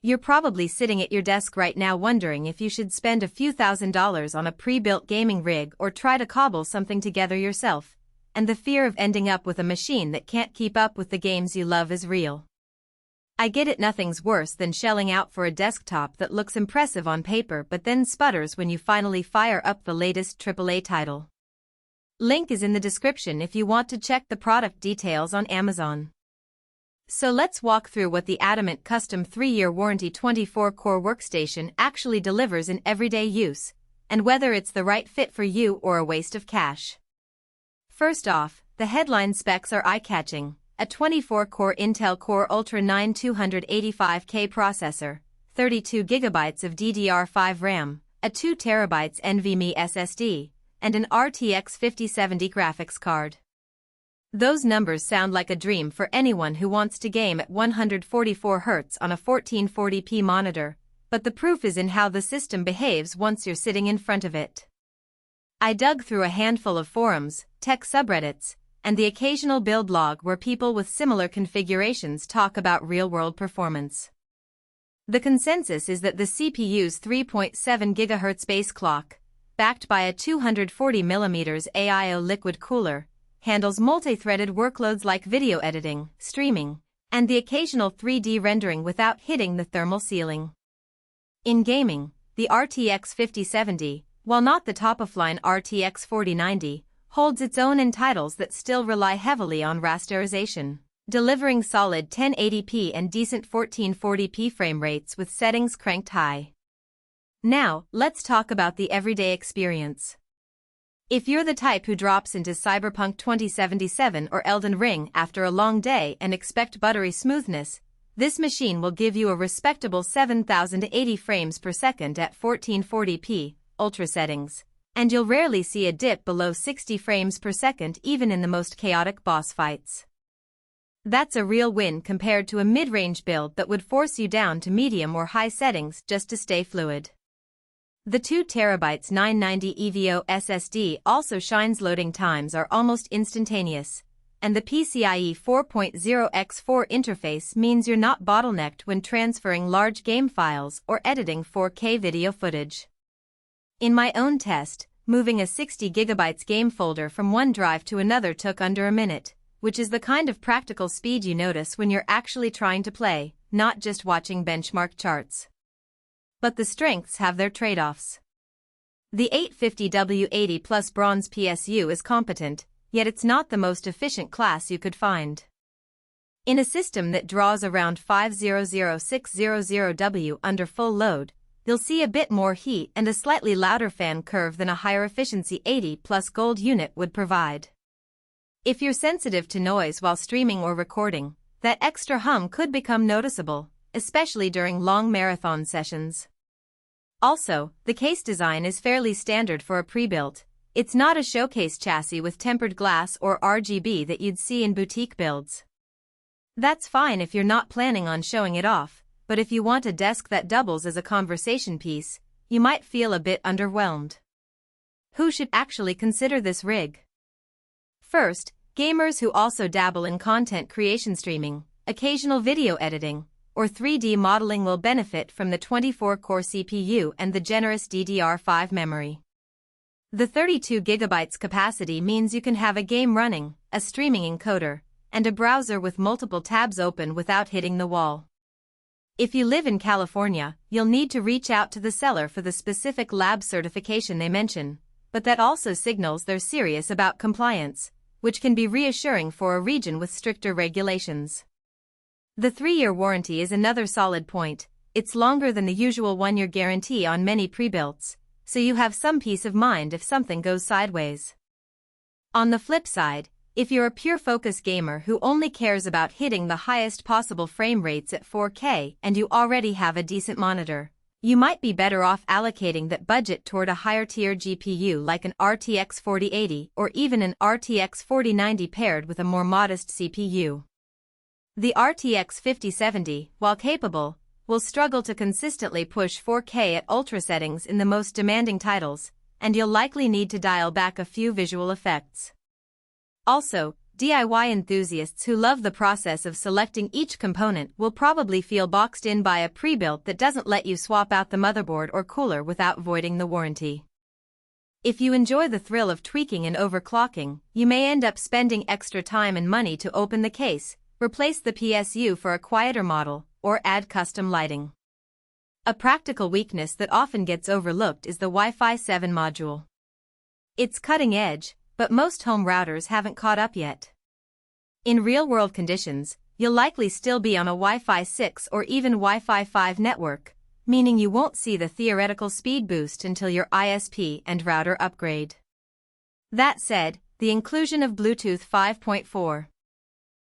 You're probably sitting at your desk right now wondering if you should spend a few $1,000s on a pre-built gaming rig or try to cobble something together yourself, and the fear of ending up with a machine that can't keep up with the games you love is real. I get it, nothing's worse than shelling out for a desktop that looks impressive on paper but then sputters when you finally fire up the latest AAA title. Link is in the description if you want to check the product details on Amazon. So let's walk through what the Adamant custom 3-year warranty 24-core workstation actually delivers in everyday use, and whether it's the right fit for you or a waste of cash. First off, the headline specs are eye-catching: a 24-core Intel Core Ultra 9 285K processor, 32GB of DDR5 RAM, a 2TB NVMe SSD, and an RTX 5070 graphics card. Those numbers sound like a dream for anyone who wants to game at 144Hz on a 1440p monitor, but the proof is in how the system behaves once you're sitting in front of it. I dug through a handful of forums, tech subreddits, and the occasional build log where people with similar configurations talk about real-world performance. The consensus is that the CPU's 3.7 GHz base clock, backed by a 240mm AIO liquid cooler, handles multi-threaded workloads like video editing, streaming, and the occasional 3D rendering without hitting the thermal ceiling. In gaming, the RTX 5070, while not the top-of-line RTX 4090, holds its own in titles that still rely heavily on rasterization, delivering solid 1080p and decent 1440p frame rates with settings cranked high. Now, let's talk about the everyday experience. If you're the type who drops into Cyberpunk 2077 or Elden Ring after a long day and expect buttery smoothness, this machine will give you a respectable 7080 frames per second at 1440p, ultra settings, and you'll rarely see a dip below 60 frames per second even in the most chaotic boss fights. That's a real win compared to a mid-range build that would force you down to medium or high settings just to stay fluid. The 2TB 990 EVO SSD also shines. Loading times are almost instantaneous, and the PCIe 4.0x4 interface means you're not bottlenecked when transferring large game files or editing 4K video footage. In my own test, moving a 60GB game folder from one drive to another took under a minute, which is the kind of practical speed you notice when you're actually trying to play, not just watching benchmark charts. But the strengths have their trade-offs. The 850W80 Plus Bronze PSU is competent, yet it's not the most efficient class you could find. In a system that draws around 500600W under full load, you'll see a bit more heat and a slightly louder fan curve than a higher efficiency 80 Plus Gold unit would provide. If you're sensitive to noise while streaming or recording, that extra hum could become noticeable, especially during long marathon sessions. Also, the case design is fairly standard for a pre-built. It's not a showcase chassis with tempered glass or RGB that you'd see in boutique builds. That's fine if you're not planning on showing it off, but if you want a desk that doubles as a conversation piece, you might feel a bit underwhelmed. Who should actually consider this rig? First, gamers who also dabble in content creation, streaming, occasional video editing, or 3D modeling will benefit from the 24-core CPU and the generous DDR5 memory. The 32GB capacity means you can have a game running, a streaming encoder, and a browser with multiple tabs open without hitting the wall. If you live in California, you'll need to reach out to the seller for the specific lab certification they mention, but that also signals they're serious about compliance, which can be reassuring for a region with stricter regulations. The 3-year warranty is another solid point. It's longer than the usual 1-year guarantee on many pre-builts, so you have some peace of mind if something goes sideways. On the flip side, if you're a pure focus gamer who only cares about hitting the highest possible frame rates at 4K and you already have a decent monitor, you might be better off allocating that budget toward a higher-tier GPU like an RTX 4080 or even an RTX 4090 paired with a more modest CPU. The RTX 5070, while capable, will struggle to consistently push 4K at ultra settings in the most demanding titles, and you'll likely need to dial back a few visual effects. Also, DIY enthusiasts who love the process of selecting each component will probably feel boxed in by a pre-built that doesn't let you swap out the motherboard or cooler without voiding the warranty. If you enjoy the thrill of tweaking and overclocking, you may end up spending extra time and money to open the case, replace the PSU for a quieter model, or add custom lighting. A practical weakness that often gets overlooked is the Wi-Fi 7 module. It's cutting edge, but most home routers haven't caught up yet. In real-world conditions, you'll likely still be on a Wi-Fi 6 or even Wi-Fi 5 network, meaning you won't see the theoretical speed boost until your ISP and router upgrade. That said, the inclusion of Bluetooth 5.4